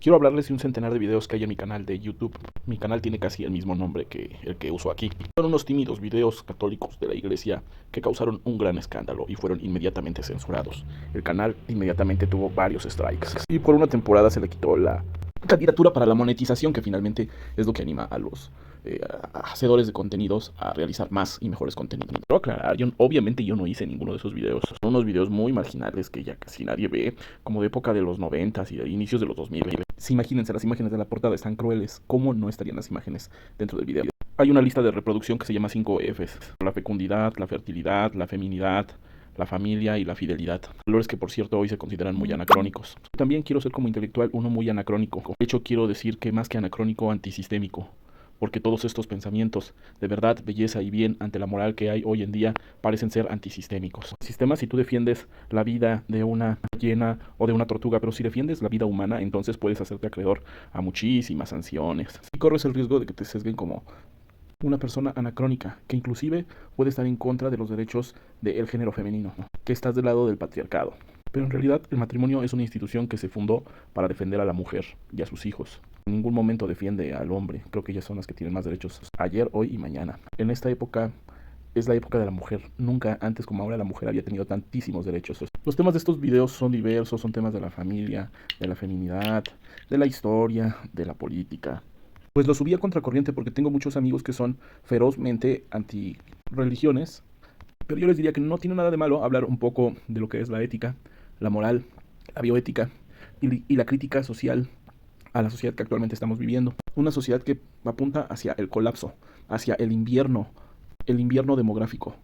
Quiero hablarles de un centenar de videos que hay en mi canal de YouTube. Mi canal tiene casi el mismo nombre que el que uso aquí. Son unos tímidos videos católicos de la iglesia que causaron un gran escándalo y fueron inmediatamente censurados. El canal inmediatamente tuvo varios strikes y por una temporada se le quitó la candidatura para la monetización, que finalmente es lo que anima a los hacedores de contenidos a realizar más y mejores contenidos. Quiero aclarar, obviamente yo no hice ninguno de esos videos. Son unos videos muy marginales que ya casi nadie ve, como de época de los 90 y de inicios de los 2000. Sí, imagínense, las imágenes de la portada están crueles. ¿Cómo no estarían las imágenes dentro del video? Hay una lista de reproducción que se llama 5 Fs. La fecundidad, la fertilidad, la feminidad, la familia y la fidelidad. Valores que, por cierto, hoy se consideran muy anacrónicos. También quiero ser como intelectual uno muy anacrónico. De hecho, quiero decir que más que anacrónico, antisistémico. Porque todos estos pensamientos de verdad, belleza y bien ante la moral que hay hoy en día parecen ser antisistémicos. Sistema, si tú defiendes la vida de una ballena o de una tortuga, pero si defiendes la vida humana, entonces puedes hacerte acreedor a muchísimas sanciones. Y corres el riesgo de que te sesguen como una persona anacrónica, que inclusive puede estar en contra de los derechos del género femenino, ¿no? Que estás del lado del patriarcado. Pero en realidad el matrimonio es una institución que se fundó para defender a la mujer y a sus hijos. En ningún momento defiende al hombre. Creo que ellas son las que tienen más derechos ayer, hoy y mañana. En esta época es la época de la mujer. Nunca antes como ahora la mujer había tenido tantísimos derechos. Los temas de estos videos son diversos, son temas de la familia, de la feminidad, de la historia, de la política. Pues lo subí a contracorriente porque tengo muchos amigos que son ferozmente anti-religiones, pero yo les diría que no tiene nada de malo hablar un poco de lo que es la ética, la moral, la bioética y la crítica social a la sociedad que actualmente estamos viviendo. Una sociedad que apunta hacia el colapso, hacia el invierno demográfico,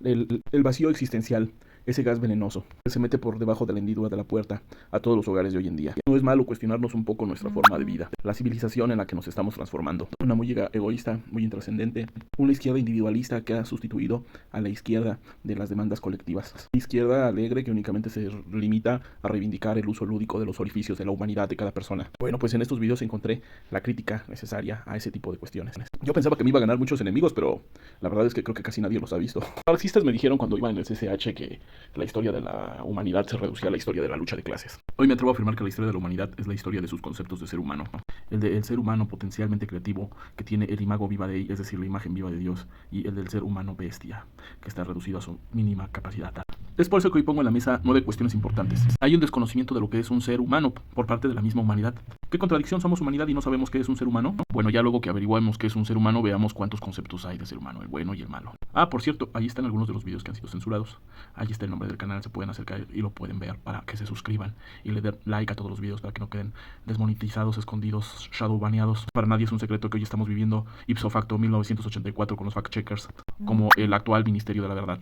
el vacío existencial, ese gas venenoso que se mete por debajo de la hendidura de la puerta a todos los hogares de hoy en día. No es malo cuestionarnos un poco nuestra forma de vida, la civilización en la que nos estamos transformando. Una muy egoísta, muy intrascendente, una izquierda individualista que ha sustituido a la izquierda de las demandas colectivas. Una izquierda alegre que únicamente se limita a reivindicar el uso lúdico de los orificios de la humanidad de cada persona. Bueno, pues en estos videos encontré la crítica necesaria a ese tipo de cuestiones. Yo pensaba que me iba a ganar muchos enemigos, pero la verdad es que creo que casi nadie los ha visto. Marxistas me dijeron cuando iba en el CCH que la historia de la humanidad se reducía a la historia de la lucha de clases. Hoy me atrevo a afirmar que la historia de la humanidad es la historia de sus conceptos de ser humano. El del ser humano potencialmente creativo, que tiene el imago viva Dei, es decir, la imagen viva de Dios, y el del ser humano bestia, que está reducido a su mínima capacidad. Es por eso que hoy pongo en la mesa 9 cuestiones importantes. Hay un desconocimiento de lo que es un ser humano por parte de la misma humanidad. ¿Qué contradicción? Somos humanidad y no sabemos qué es un ser humano. Bueno, ya luego que averiguemos qué es un ser humano, veamos cuántos conceptos hay de ser humano, el bueno y el malo. Ah, por cierto, ahí están algunos de los videos que han sido censurados. Ahí está el nombre del canal, se pueden acercar y lo pueden ver para que se suscriban y le den like a todos los videos para que no queden desmonetizados, escondidos, shadow baneados. Para nadie es un secreto que hoy estamos viviendo ipso facto 1984 con los fact checkers como el actual Ministerio de la Verdad.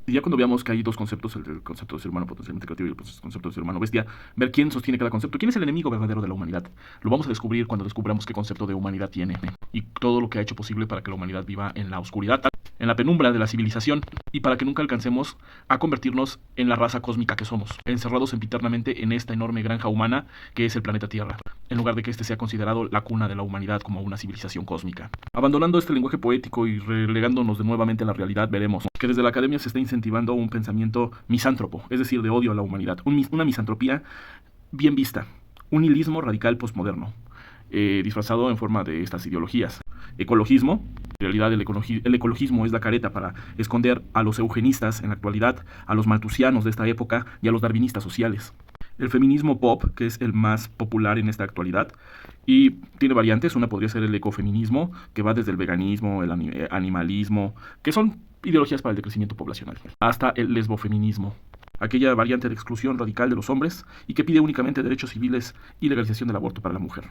Y ya cuando veamos que hay dos conceptos, el concepto de ser humano potencialmente creativo y el concepto de ser humano bestia, ver quién sostiene cada concepto, quién es el enemigo verdadero de la humanidad. Lo vamos a descubrir cuando descubramos qué concepto de humanidad tiene y todo lo que ha hecho posible para que la humanidad viva en la oscuridad, en la penumbra de la civilización y para que nunca alcancemos a convertirnos en la raza cósmica que somos, encerrados sempiternamente en esta enorme granja humana que es el planeta Tierra, en lugar de que este sea considerado la cuna de la humanidad como una civilización cósmica. Abandonando este lenguaje poético y relegándonos de nuevamente a la realidad, veremos que desde la academia se está incentivando un pensamiento misántropo, es decir, de odio a la humanidad, una misantropía bien vista, un nihilismo radical postmoderno, disfrazado en forma de estas ideologías. Ecologismo, en realidad el ecologismo es la careta para esconder a los eugenistas en la actualidad, a los malthusianos de esta época y a los darwinistas sociales. El feminismo pop, que es el más popular en esta actualidad, y tiene variantes. Una podría ser el ecofeminismo, que va desde el veganismo, el animalismo, que son ideologías para el decrecimiento poblacional, hasta el lesbofeminismo, aquella variante de exclusión radical de los hombres y que pide únicamente derechos civiles y legalización del aborto para la mujer.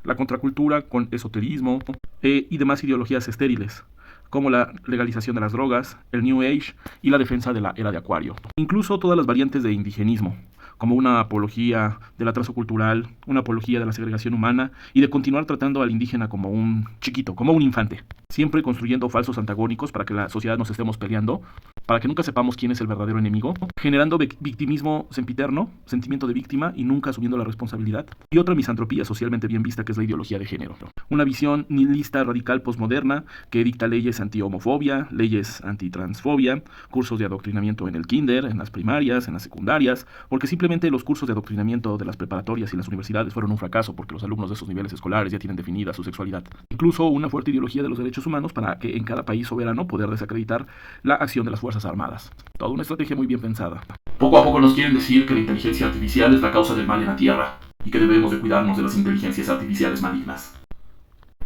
La contracultura con esoterismo y demás ideologías estériles, como la legalización de las drogas, el New Age y la defensa de la era de Acuario. Incluso todas las variantes de indigenismo, como una apología del atraso cultural, una apología de la segregación humana y de continuar tratando al indígena como un chiquito, como un infante, siempre construyendo falsos antagónicos para que la sociedad nos estemos peleando para que nunca sepamos quién es el verdadero enemigo, generando victimismo sempiterno, sentimiento de víctima y nunca asumiendo la responsabilidad. Y otra misantropía socialmente bien vista, que es la ideología de género. Una visión nihilista radical posmoderna que dicta leyes anti-homofobia, leyes anti-transfobia, cursos de adoctrinamiento en el kinder, en las primarias, en las secundarias, porque simplemente los cursos de adoctrinamiento de las preparatorias y las universidades fueron un fracaso porque los alumnos de esos niveles escolares ya tienen definida su sexualidad. Incluso una fuerte ideología de los derechos humanos para que en cada país soberano poder desacreditar la acción de las Fuerzas Armadas. Toda una estrategia muy bien pensada. Poco a poco nos quieren decir que la inteligencia artificial es la causa del mal en la Tierra y que debemos de cuidarnos de las inteligencias artificiales malignas.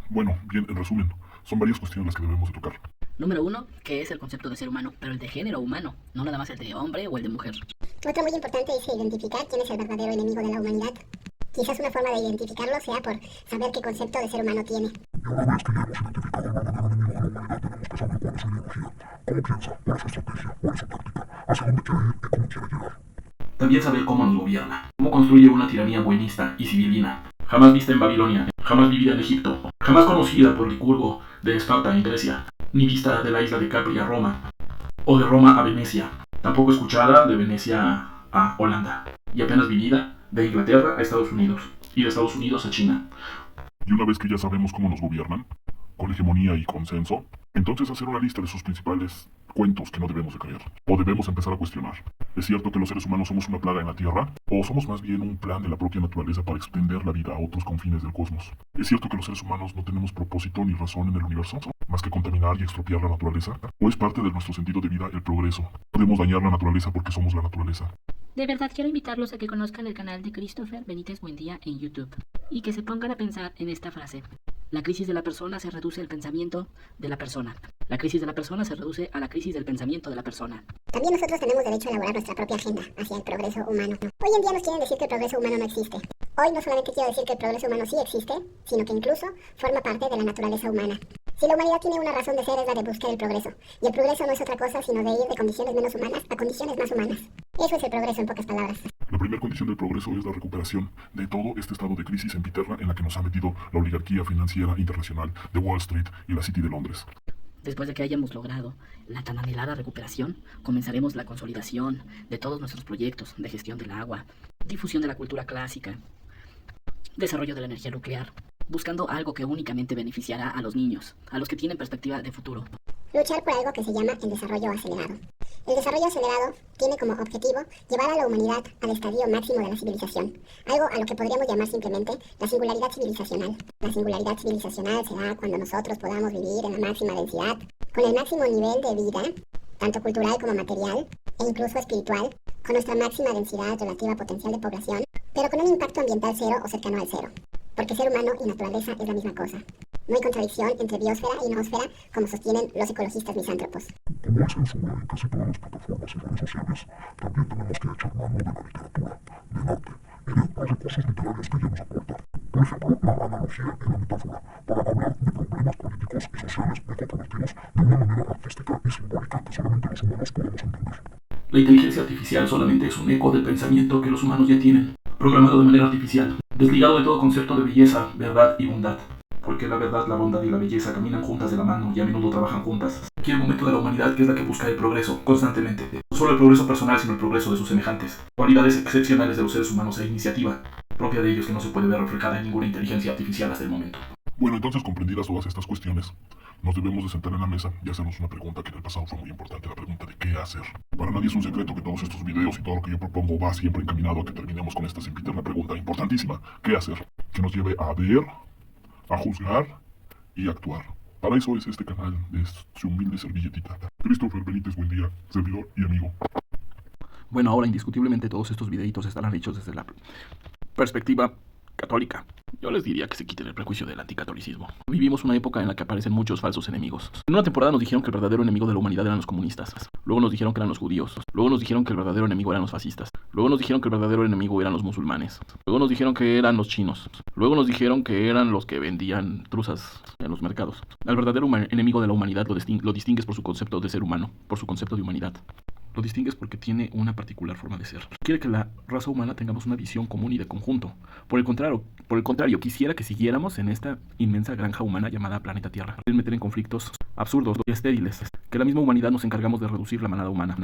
Bueno, bien, en resumen, son varias cuestiones las que debemos de tocar. Número 1, que es el concepto de ser humano, pero el de género humano, no nada más el de hombre o el de mujer. Otro muy importante es identificar quién es el verdadero enemigo de la humanidad. Quizás una forma de identificarlo sea por saber qué concepto de ser humano tiene. Y una vez que ya hemos identificado al verdadero enemigo de la humanidad, tenemos que saber cuál es su ideología, cómo piensa, cuál es su estrategia, cuál es su táctica, hacia dónde quiere ir y cómo quiere llegar. También saber cómo nos gobierna, cómo construye una tiranía buenista y civilina, jamás vista en Babilonia, jamás vivida en Egipto, jamás conocida por Licurgo de Esparta en Grecia, ni vista de la isla de Capri a Roma, o de Roma a Venecia, tampoco escuchada de Venecia a Holanda, y apenas vivida de Inglaterra a Estados Unidos, y de Estados Unidos a China. Y una vez que ya sabemos cómo nos gobiernan, con hegemonía y consenso, entonces hacer una lista de sus principales cuentos que no debemos de creer, o debemos empezar a cuestionar. ¿Es cierto que los seres humanos somos una plaga en la Tierra? ¿O somos más bien un plan de la propia naturaleza para extender la vida a otros confines del cosmos? ¿Es cierto que los seres humanos no tenemos propósito ni razón en el universo, más que contaminar y expropiar la naturaleza? ¿O es parte de nuestro sentido de vida el progreso? ¿Podemos dañar la naturaleza porque somos la naturaleza? De verdad quiero invitarlos a que conozcan el canal de Christopher Benítez Buendía en YouTube y que se pongan a pensar en esta frase. La crisis de la persona se reduce al pensamiento de la persona. La crisis de la persona se reduce a la crisis del pensamiento de la persona. También nosotros tenemos derecho a elaborar nuestra propia agenda hacia el progreso humano. Hoy en día nos quieren decir que el progreso humano no existe. Hoy no solamente quiero decir que el progreso humano sí existe, sino que incluso forma parte de la naturaleza humana. Si la humanidad tiene una razón de ser es la de buscar el progreso. Y el progreso no es otra cosa sino de ir de condiciones menos humanas a condiciones más humanas. Eso es el progreso en pocas palabras. La primera condición del progreso es la recuperación de todo este estado de crisis sempiterna en la que nos ha metido la oligarquía financiera internacional de Wall Street y la City de Londres. Después de que hayamos logrado la tan anhelada recuperación, comenzaremos la consolidación de todos nuestros proyectos de gestión del agua, difusión de la cultura clásica, desarrollo de la energía nuclear, buscando algo que únicamente beneficiará a los niños, a los que tienen perspectiva de futuro. Luchar por algo que se llama el desarrollo acelerado. El desarrollo acelerado tiene como objetivo llevar a la humanidad al estadio máximo de la civilización, algo a lo que podríamos llamar simplemente la singularidad civilizacional. La singularidad civilizacional será cuando nosotros podamos vivir en la máxima densidad, con el máximo nivel de vida, tanto cultural como material, e incluso espiritual, con nuestra máxima densidad relativa potencial de población, pero con un impacto ambiental cero o cercano al cero, porque ser humano y naturaleza es la misma cosa. No hay contradicción entre biosfera y noósfera, como sostienen los ecologistas misántropos. Como hay censura en casi todas las plataformas y redes sociales, también tenemos que echar mano de la literatura, del arte y de los recursos literarios que ella nos aporta. Por ejemplo, la analogía y la metáfora, para hablar de problemas políticos y sociales muy controvertidos de una manera artística y simbólica que solamente los humanos podemos entender. La inteligencia artificial solamente es un eco del pensamiento que los humanos ya tienen, programado de manera artificial, desligado de todo concepto de belleza, verdad y bondad. Porque la verdad, la bondad y la belleza caminan juntas de la mano y a menudo trabajan juntas. Aquí el momento de la humanidad que es la que busca el progreso, constantemente. No solo el progreso personal, sino el progreso de sus semejantes. Cualidades excepcionales de los seres humanos e iniciativa, propia de ellos que no se puede ver reflejada en ninguna inteligencia artificial hasta el momento. Bueno, entonces comprendidas todas estas cuestiones, nos debemos de sentar en la mesa y hacernos una pregunta que en el pasado fue muy importante, la pregunta de qué hacer. Para nadie es un secreto que todos estos videos y todo lo que yo propongo va siempre encaminado a que terminemos con esta sempiterna pregunta importantísima. ¿Qué hacer? Que nos lleve a ver, a juzgar y actuar. Para eso es este canal de su humilde servilletita. Christopher Benítez Buendía, servidor y amigo. Bueno, ahora indiscutiblemente todos estos videitos estarán hechos desde la perspectiva católica. Yo les diría que se quiten el prejuicio del anticatolicismo. Vivimos una época en la que aparecen muchos falsos enemigos. En una temporada nos dijeron que el verdadero enemigo de la humanidad eran los comunistas. Luego nos dijeron que eran los judíos. Luego nos dijeron que el verdadero enemigo eran los fascistas. Luego nos dijeron que el verdadero enemigo eran los musulmanes. Luego nos dijeron que eran los chinos. Luego nos dijeron que eran los que vendían truzas en los mercados. Al verdadero enemigo de la humanidad lo distingues por su concepto de ser humano, por su concepto de humanidad. Lo distingues porque tiene una particular forma de ser. Quiere que la raza humana tengamos una visión común y de conjunto. Por el contrario, quisiera que siguiéramos en esta inmensa granja humana llamada planeta Tierra. Quieren meter en conflictos absurdos y estériles que la misma humanidad nos encargamos de reducir la manada humana,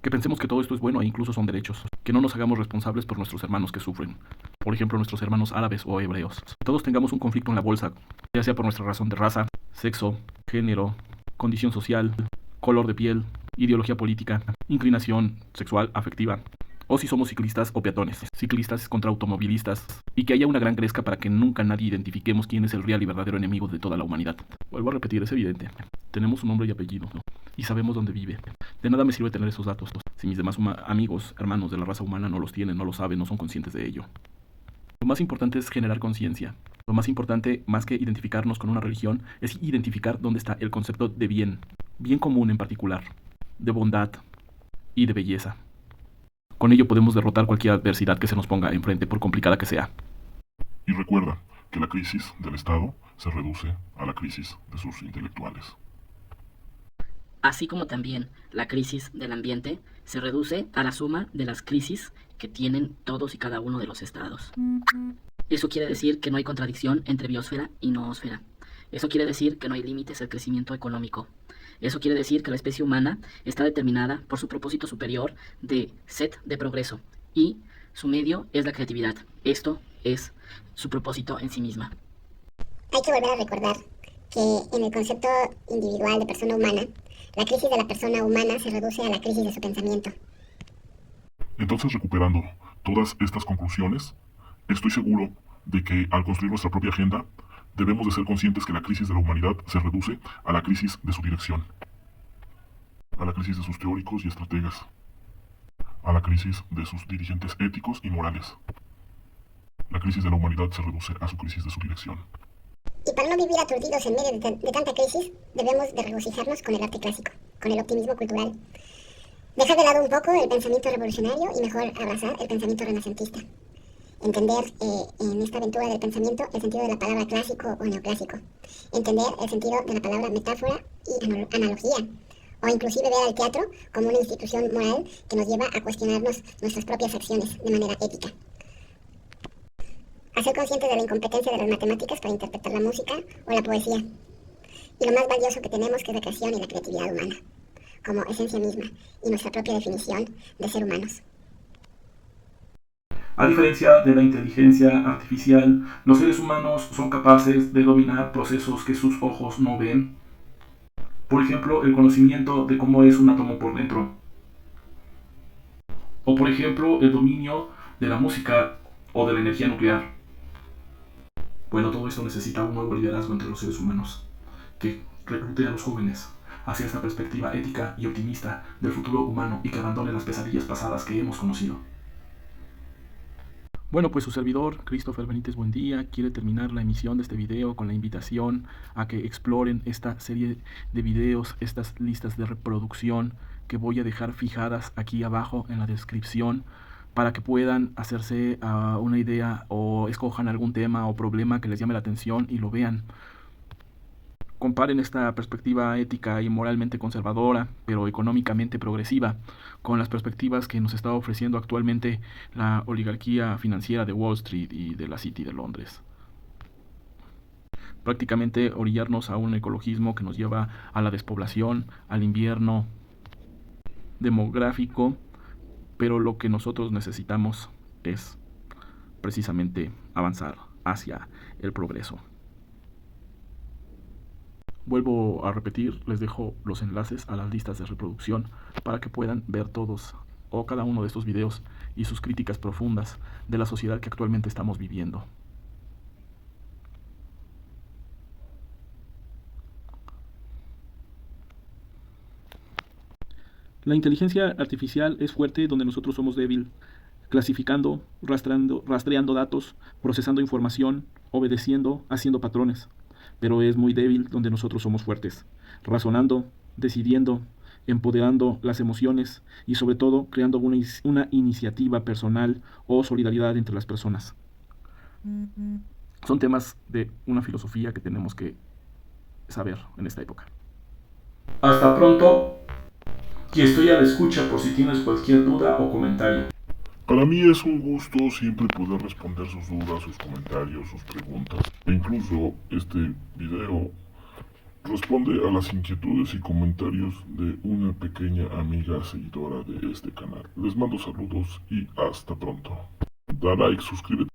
que pensemos que todo esto es bueno e incluso son derechos, que no nos hagamos responsables por nuestros hermanos que sufren, por ejemplo nuestros hermanos árabes o hebreos, que todos tengamos un conflicto en la bolsa, ya sea por nuestra razón de raza, sexo, género, condición social, color de piel, ideología política, inclinación sexual, afectiva, o si somos ciclistas o peatones, ciclistas contra automovilistas, y que haya una gran gresca para que nunca nadie identifiquemos quién es el real y verdadero enemigo de toda la humanidad. Vuelvo a repetir, es evidente. Tenemos un nombre y apellido, ¿no? Y sabemos dónde vive. De nada me sirve tener esos datos si mis demás amigos, hermanos de la raza humana no los tienen, no lo saben, no son conscientes de ello. Lo más importante es generar conciencia. Lo más importante, más que identificarnos con una religión, es identificar dónde está el concepto de bien, bien común en particular, de bondad y de belleza. Con ello podemos derrotar cualquier adversidad que se nos ponga enfrente, por complicada que sea. Y recuerda que la crisis del Estado se reduce a la crisis de sus intelectuales. Así como también la crisis del ambiente se reduce a la suma de las crisis que tienen todos y cada uno de los estados. Eso quiere decir que no hay contradicción entre biosfera y noósfera. Eso quiere decir que no hay límites al crecimiento económico. Eso quiere decir que la especie humana está determinada por su propósito superior de sed de progreso y su medio es la creatividad. Esto es su propósito en sí misma. Hay que volver a recordar que en el concepto individual de persona humana, la crisis de la persona humana se reduce a la crisis de su pensamiento. Entonces, recuperando todas estas conclusiones, estoy seguro de que al construir nuestra propia agenda, debemos de ser conscientes que la crisis de la humanidad se reduce a la crisis de su dirección, a la crisis de sus teóricos y estrategas, a la crisis de sus dirigentes éticos y morales. La crisis de la humanidad se reduce a su crisis de su dirección. Y para no vivir aturdidos en medio de tanta crisis, debemos de regocijarnos con el arte clásico, con el optimismo cultural. Dejar de lado un poco el pensamiento revolucionario y mejor abrazar el pensamiento renacentista. Entender en esta aventura del pensamiento el sentido de la palabra clásico o neoclásico. Entender el sentido de la palabra metáfora y analogía. O inclusive ver al teatro como una institución moral que nos lleva a cuestionarnos nuestras propias acciones de manera ética. A ser conscientes de la incompetencia de las matemáticas para interpretar la música o la poesía. Y lo más valioso que tenemos, que es la creación y la creatividad humana, como esencia misma y nuestra propia definición de ser humanos. A diferencia de la inteligencia artificial, los seres humanos son capaces de dominar procesos que sus ojos no ven. Por ejemplo, el conocimiento de cómo es un átomo por dentro. O por ejemplo, el dominio de la música o de la energía nuclear. Bueno, todo esto necesita un nuevo liderazgo entre los seres humanos, que reclute a los jóvenes hacia esta perspectiva ética y optimista del futuro humano y que abandone las pesadillas pasadas que hemos conocido. Bueno, pues su servidor, Christopher Benítez Buendía, quiere terminar la emisión de este video con la invitación a que exploren esta serie de videos, estas listas de reproducción que voy a dejar fijadas aquí abajo en la descripción para que puedan hacerse una idea o escojan algún tema o problema que les llame la atención y lo vean. Comparen esta perspectiva ética y moralmente conservadora, pero económicamente progresiva, con las perspectivas que nos está ofreciendo actualmente la oligarquía financiera de Wall Street y de la City de Londres. Prácticamente orillarnos a un ecologismo que nos lleva a la despoblación, al invierno demográfico, pero lo que nosotros necesitamos es precisamente avanzar hacia el progreso. Vuelvo a repetir, les dejo los enlaces a las listas de reproducción para que puedan ver todos o cada uno de estos videos y sus críticas profundas de la sociedad que actualmente estamos viviendo. La inteligencia artificial es fuerte donde nosotros somos débil, clasificando, rastreando datos, procesando información, obedeciendo, haciendo patrones. Pero es muy débil donde nosotros somos fuertes, razonando, decidiendo, empoderando las emociones y sobre todo creando una iniciativa personal o solidaridad entre las personas. Son temas de una filosofía que tenemos que saber en esta época. Hasta pronto y estoy a la escucha por si tienes cualquier duda o comentario. Para mí es un gusto siempre poder responder sus dudas, sus comentarios, sus preguntas. E incluso este video responde a las inquietudes y comentarios de una pequeña amiga seguidora de este canal. Les mando saludos y hasta pronto. Da like, suscríbete.